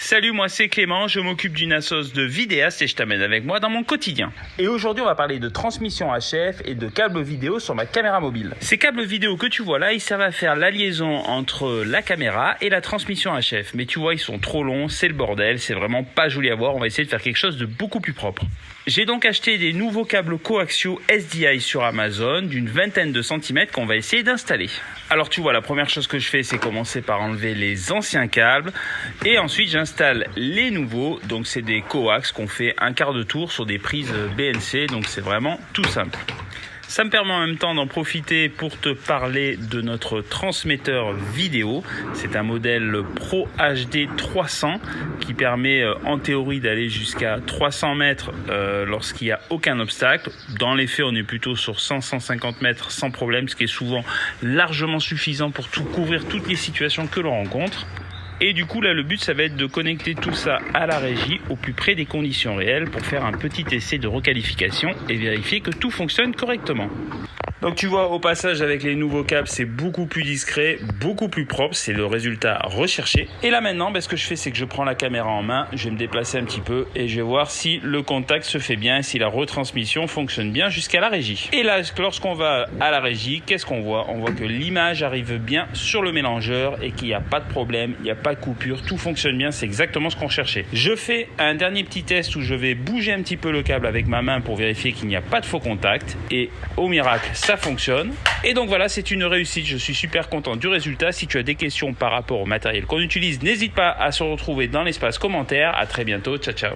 Salut, moi c'est Clément, je m'occupe d'une assoce de vidéastes et je t'amène avec moi dans mon quotidien. Et aujourd'hui on va parler de transmission HF et de câbles vidéo sur ma caméra mobile. Ces câbles vidéo que tu vois là, ils servent à faire la liaison entre la caméra et la transmission HF. Mais tu vois, ils sont trop longs, c'est le bordel, c'est vraiment pas joli à voir, on va essayer de faire quelque chose de beaucoup plus propre. J'ai donc acheté des nouveaux câbles coaxiaux SDI sur Amazon d'une vingtaine de centimètres qu'on va essayer d'installer. Alors tu vois, la première chose que je fais, c'est commencer par enlever les anciens câbles et ensuite j'installe les nouveaux. Donc c'est des coax qu'on fait un quart de tour sur des prises BNC, donc c'est vraiment tout simple. Ça me permet en même temps d'en profiter pour te parler de notre transmetteur vidéo. C'est un modèle Pro HD 300 qui permet en théorie d'aller jusqu'à 300 mètres lorsqu'il n'y a aucun obstacle. Dans les faits, on est plutôt sur 100-150 mètres sans problème, ce qui est souvent largement suffisant pour couvrir toutes les situations que l'on rencontre. Et du coup là le but ça va être de connecter tout ça à la régie au plus près des conditions réelles pour faire un petit essai de requalification et vérifier que tout fonctionne correctement. Donc tu vois, au passage avec les nouveaux câbles c'est beaucoup plus discret, beaucoup plus propre, c'est le résultat recherché. Et là maintenant ce que je fais c'est que je prends la caméra en main, je vais me déplacer un petit peu et je vais voir si le contact se fait bien, si la retransmission fonctionne bien jusqu'à la régie. Et là lorsqu'on va à la régie, qu'est-ce qu'on voit? On voit que l'image arrive bien sur le mélangeur et qu'il n'y a pas de problème, il n'y a pas de coupure, tout fonctionne bien, c'est exactement ce qu'on cherchait. Je fais un dernier petit test où je vais bouger un petit peu le câble avec ma main pour vérifier qu'il n'y a pas de faux contact et au miracle ça fonctionne. Et donc voilà, c'est une réussite, je suis super content du résultat. Si tu as des questions par rapport au matériel qu'on utilise, n'hésite pas à se retrouver dans l'espace commentaire. À très bientôt, ciao ciao.